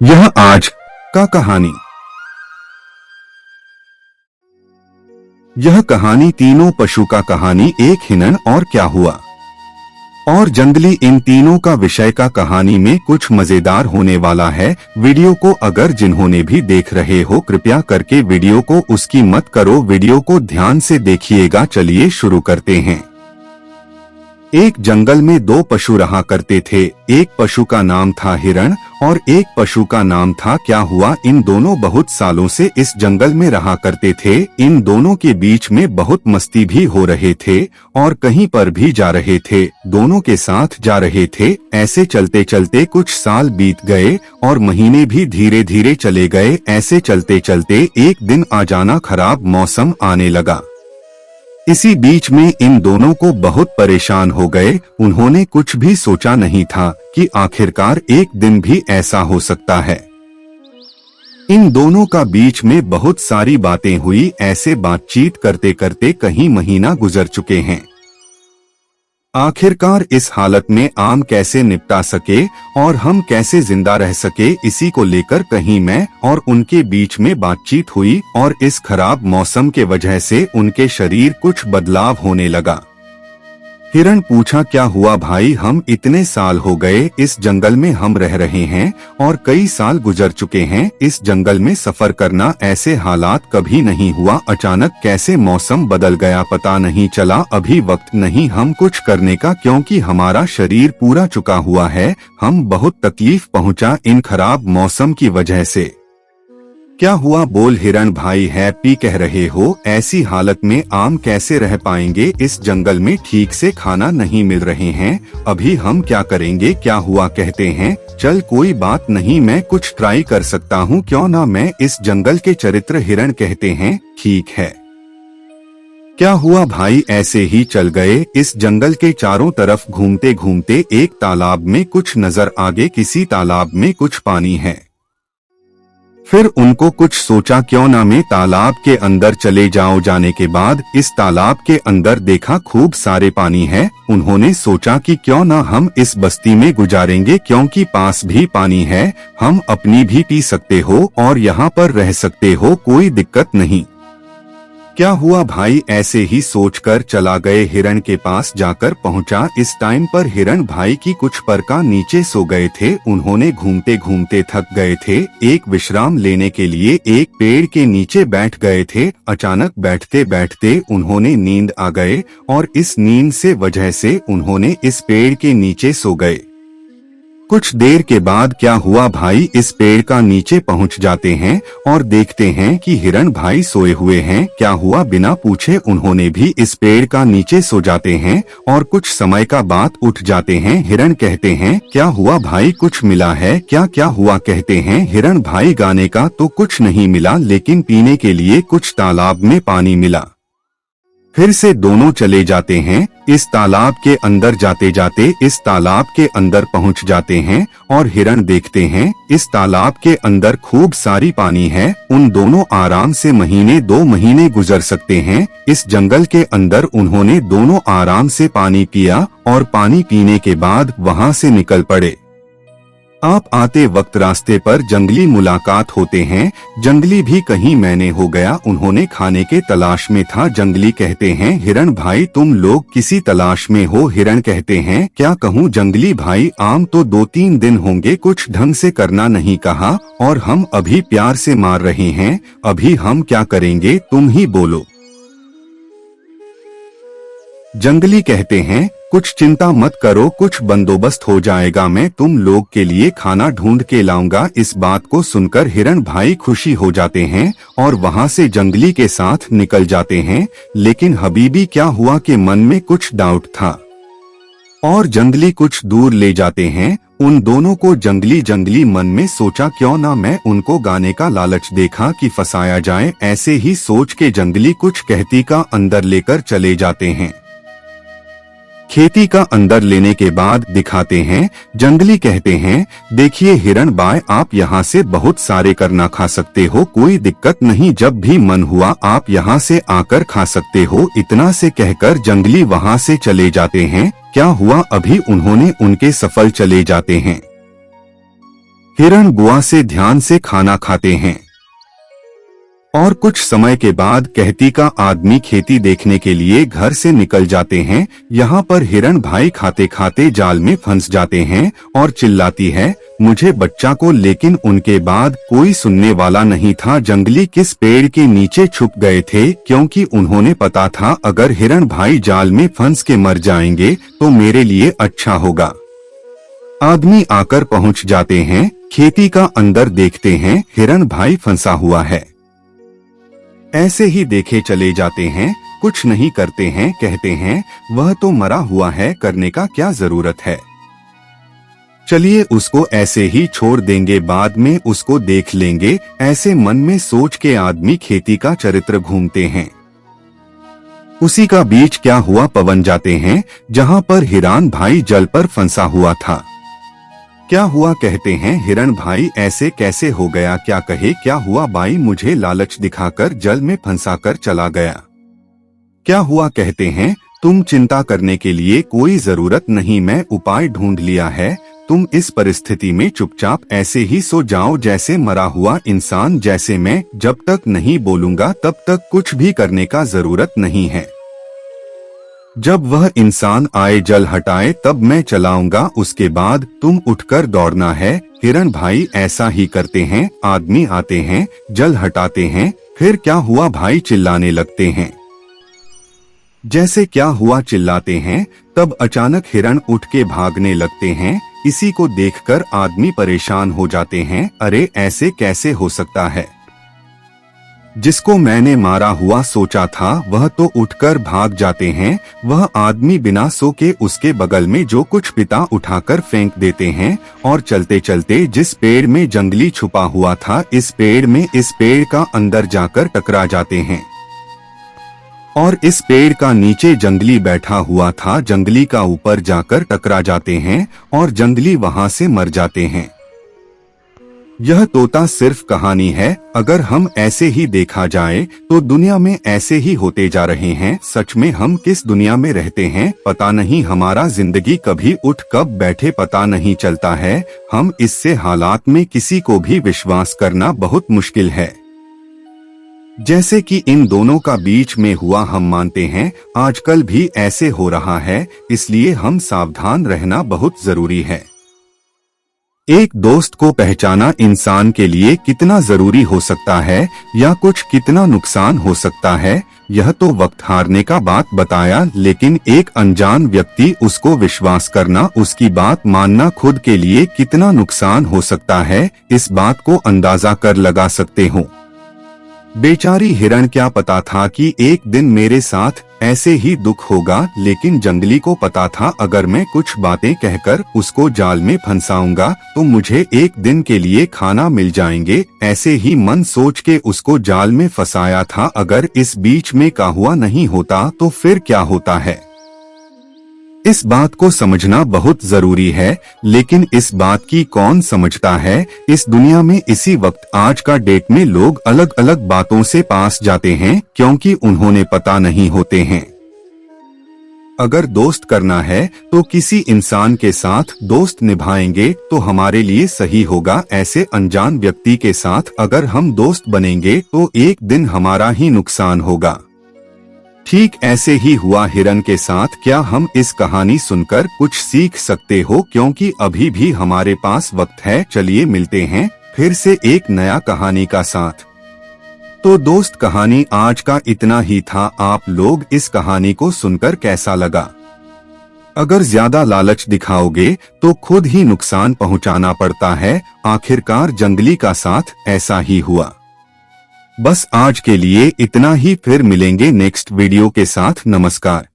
यह आज का कहानी। यह कहानी तीनों पशु का कहानी एक हिरण और क्या हुआ और जंगली, इन तीनों का विषय का कहानी में कुछ मजेदार होने वाला है। वीडियो को अगर जिन्होंने भी देख रहे हो कृपया करके वीडियो को उसकी मत करो, वीडियो को ध्यान से देखिएगा। चलिए शुरू करते हैं। एक जंगल में दो पशु रहा करते थे। एक पशु का नाम था हिरण और एक पशु का नाम था क्या हुआ। इन दोनों बहुत सालों से इस जंगल में रहा करते थे। इन दोनों के बीच में बहुत मस्ती भी हो रहे थे और कहीं पर भी जा रहे थे, दोनों के साथ जा रहे थे। ऐसे चलते चलते कुछ साल बीत गए और महीने भी धीरे धीरे चले गए। ऐसे चलते चलते एक दिन अचानक खराब मौसम आने लगा। इसी बीच में इन दोनों को बहुत परेशान हो गए। उन्होंने कुछ भी सोचा नहीं था कि आखिरकार एक दिन भी ऐसा हो सकता है। इन दोनों का बीच में बहुत सारी बातें हुई। ऐसे बातचीत करते करते कहीं महीना गुजर चुके हैं। आखिरकार इस हालत में आम कैसे निपटा सके और हम कैसे जिंदा रह सके, इसी को लेकर कहीं मैं और उनके बीच में बातचीत हुई और इस खराब मौसम के वजह से उनके शरीर कुछ बदलाव होने लगा। हिरण पूछा, क्या हुआ भाई, हम इतने साल हो गए इस जंगल में हम रह रहे हैं और कई साल गुजर चुके हैं। इस जंगल में सफर करना, ऐसे हालात कभी नहीं हुआ। अचानक कैसे मौसम बदल गया पता नहीं चला। अभी वक्त नहीं हम कुछ करने का, क्योंकि हमारा शरीर पूरा चुका हुआ है। हम बहुत तकलीफ पहुंचा इन खराब मौसम की वजह से। क्या हुआ बोल हिरण भाई, हैप्पी कह रहे हो, ऐसी हालत में आम कैसे रह पाएंगे। इस जंगल में ठीक से खाना नहीं मिल रहे हैं, अभी हम क्या करेंगे। क्या हुआ कहते हैं, चल कोई बात नहीं, मैं कुछ ट्राई कर सकता हूँ, क्यों ना मैं इस जंगल के चरित्र। हिरण कहते हैं ठीक है। क्या हुआ भाई, ऐसे ही चल गए। इस जंगल के चारों तरफ घूमते घूमते एक तालाब में कुछ नजर आगे, किसी तालाब में कुछ पानी है। फिर उनको कुछ सोचा, क्यों ना मैं तालाब के अंदर चले जाऊं। जाने के बाद इस तालाब के अंदर देखा खूब सारे पानी है। उन्होंने सोचा कि क्यों ना हम इस बस्ती में गुजारेंगे, क्योंकि पास भी पानी है, हम अपनी भी पी सकते हो और यहाँ पर रह सकते हो, कोई दिक्कत नहीं। क्या हुआ भाई, ऐसे ही सोचकर चला गए। हिरण के पास जाकर पहुंचा। इस टाइम पर हिरण भाई की कुछ पर का नीचे सो गए थे। उन्होंने घूमते घूमते थक गए थे। एक विश्राम लेने के लिए एक पेड़ के नीचे बैठ गए थे। अचानक बैठते बैठते उन्होंने नींद आ गए और इस नींद से वजह से उन्होंने इस पेड़ के नीचे सो गए। कुछ देर के बाद क्या हुआ भाई, इस पेड़ का नीचे पहुंच जाते हैं और देखते हैं कि हिरण भाई सोए हुए हैं। क्या हुआ बिना पूछे उन्होंने भी इस पेड़ का नीचे सो जाते हैं और कुछ समय का बाद उठ जाते हैं। हिरण कहते हैं क्या हुआ भाई, कुछ मिला है क्या। क्या हुआ कहते हैं हिरण भाई, गाने का तो कुछ नहीं मिला, लेकिन पीने के लिए कुछ तालाब में पानी मिला। फिर से दोनों चले जाते हैं। इस तालाब के अंदर जाते जाते इस तालाब के अंदर पहुंच जाते हैं और हिरण देखते हैं इस तालाब के अंदर खूब सारी पानी है। उन दोनों आराम से महीने 2 महीने गुजर सकते हैं। इस जंगल के अंदर उन्होंने दोनों आराम से पानी पिया और पानी पीने के बाद वहां से निकल पड़े। आप आते वक्त रास्ते पर जंगली मुलाकात होते हैं। जंगली भी कहीं मैंने हो गया, उन्होंने खाने के तलाश में था। जंगली कहते हैं हिरण भाई, तुम लोग किसी तलाश में हो। हिरण कहते हैं क्या कहूँ जंगली भाई, आम तो 2-3 दिन होंगे, कुछ ढंग से करना नहीं कहा और हम अभी प्यार से मार रहे हैं, अभी हम क्या करेंगे तुम ही बोलो। जंगली कहते हैं कुछ चिंता मत करो, कुछ बंदोबस्त हो जाएगा, मैं तुम लोग के लिए खाना ढूंढ के लाऊंगा। इस बात को सुनकर हिरण भाई खुशी हो जाते हैं और वहां से जंगली के साथ निकल जाते हैं। लेकिन हबीबी क्या हुआ कि मन में कुछ डाउट था और जंगली कुछ दूर ले जाते हैं उन दोनों को। जंगली मन में सोचा क्यों ना मैं उनको गाने का लालच देखा कि फंसाया जाए। ऐसे ही सोच के जंगली कुछ कहती का अंदर लेकर चले जाते हैं। खेती का अंदर लेने के बाद दिखाते हैं। जंगली कहते हैं देखिए हिरण भाई, आप यहाँ से बहुत सारे करना खा सकते हो, कोई दिक्कत नहीं, जब भी मन हुआ आप यहाँ से आकर खा सकते हो। इतना से कहकर जंगली वहाँ से चले जाते हैं। क्या हुआ अभी उन्होंने उनके सफल चले जाते हैं। हिरण गुआ से ध्यान से खाना खाते हैं और कुछ समय के बाद कहती का आदमी खेती देखने के लिए घर से निकल जाते हैं। यहाँ पर हिरण भाई खाते खाते जाल में फंस जाते हैं और चिल्लाती है, मुझे बच्चा को। लेकिन उनके बाद कोई सुनने वाला नहीं था। जंगली किस पेड़ के नीचे छुप गए थे, क्योंकि उन्होंने पता था अगर हिरण भाई जाल में फंस के मर जाएंगे तो मेरे लिए अच्छा होगा। आदमी आकर पहुँच जाते हैं, खेती का अंदर देखते हैं, हिरण भाई फंसा हुआ है। ऐसे ही देखे चले जाते हैं, कुछ नहीं करते हैं, कहते हैं वह तो मरा हुआ है, करने का क्या जरूरत है, चलिए उसको ऐसे ही छोड़ देंगे, बाद में उसको देख लेंगे। ऐसे मन में सोच के आदमी खेती का चरित्र घूमते हैं। उसी का बीच क्या हुआ, पवन जाते हैं जहां पर हिरण भाई जल पर फंसा हुआ था। क्या हुआ, कहते हैं हिरण भाई ऐसे कैसे हो गया, क्या कहे क्या हुआ बाई, मुझे लालच दिखाकर जल में फंसाकर चला गया। क्या हुआ, कहते हैं तुम चिंता करने के लिए कोई जरूरत नहीं, मैं उपाय ढूंढ लिया है। तुम इस परिस्थिति में चुपचाप ऐसे ही सो जाओ जैसे मरा हुआ इंसान, जैसे मैं जब तक नहीं बोलूंगा तब तक कुछ भी करने का जरूरत नहीं है। जब वह इंसान आए जल हटाए तब मैं चलाऊंगा, उसके बाद तुम उठकर दौड़ना है। हिरण भाई ऐसा ही करते हैं। आदमी आते हैं, जल हटाते हैं, फिर क्या हुआ भाई चिल्लाने लगते हैं। जैसे क्या हुआ चिल्लाते हैं, तब अचानक हिरण उठ के भागने लगते हैं। इसी को देखकर आदमी परेशान हो जाते हैं, अरे ऐसे कैसे हो सकता है, जिसको मैंने मारा हुआ सोचा था वह तो उठकर भाग जाते हैं। वह आदमी बिना सो के उसके बगल में जो कुछ पिता उठाकर फेंक देते हैं और चलते चलते जिस पेड़ में जंगली छुपा हुआ था इस पेड़ का अंदर जाकर टकरा जाते हैं और इस पेड़ का नीचे जंगली बैठा हुआ था, जंगली का ऊपर जाकर टकरा जाते हैं और जंगली वहां से मर जाते हैं। यह तोता सिर्फ कहानी है, अगर हम ऐसे ही देखा जाए तो दुनिया में ऐसे ही होते जा रहे हैं। सच में हम किस दुनिया में रहते हैं पता नहीं, हमारा जिंदगी कभी उठ कब बैठे पता नहीं चलता है। हम इससे हालात में किसी को भी विश्वास करना बहुत मुश्किल है। जैसे कि इन दोनों का बीच में हुआ, हम मानते हैं आजकल भी ऐसे हो रहा है, इसलिए हम सावधान रहना बहुत जरूरी है। एक दोस्त को पहचाना इंसान के लिए कितना जरूरी हो सकता है या कुछ कितना नुकसान हो सकता है, यह तो वक्त हारने का बात बताया, लेकिन एक अनजान व्यक्ति उसको विश्वास करना, उसकी बात मानना खुद के लिए कितना नुकसान हो सकता है, इस बात को अंदाजा कर लगा सकते हो। बेचारी हिरण क्या पता था कि एक दिन मेरे साथ ऐसे ही दुख होगा, लेकिन जंगली को पता था अगर मैं कुछ बातें कहकर उसको जाल में फंसाऊंगा तो मुझे एक दिन के लिए खाना मिल जाएंगे। ऐसे ही मन सोच के उसको जाल में फंसाया था। अगर इस बीच में का हुआ नहीं होता तो फिर क्या होता है, इस बात को समझना बहुत जरूरी है। लेकिन इस बात की कौन समझता है इस दुनिया में। इसी वक्त आज का डेट में लोग अलग अलग बातों से पास जाते हैं क्योंकि उन्होंने पता नहीं होते हैं। अगर दोस्त करना है तो किसी इंसान के साथ दोस्त निभाएंगे तो हमारे लिए सही होगा। ऐसे अनजान व्यक्ति के साथ अगर हम दोस्त बनेंगे तो एक दिन हमारा ही नुकसान होगा। ठीक ऐसे ही हुआ हिरण के साथ। क्या हम इस कहानी सुनकर कुछ सीख सकते हो, क्योंकि अभी भी हमारे पास वक्त है। चलिए मिलते हैं फिर से एक नया कहानी का साथ। तो दोस्त कहानी आज का इतना ही था। आप लोग इस कहानी को सुनकर कैसा लगा? अगर ज्यादा लालच दिखाओगे तो खुद ही नुकसान पहुंचाना पड़ता है। आखिरकार जंगली का साथ ऐसा ही हुआ। बस आज के लिए इतना ही, फिर मिलेंगे नेक्स्ट वीडियो के साथ। नमस्कार।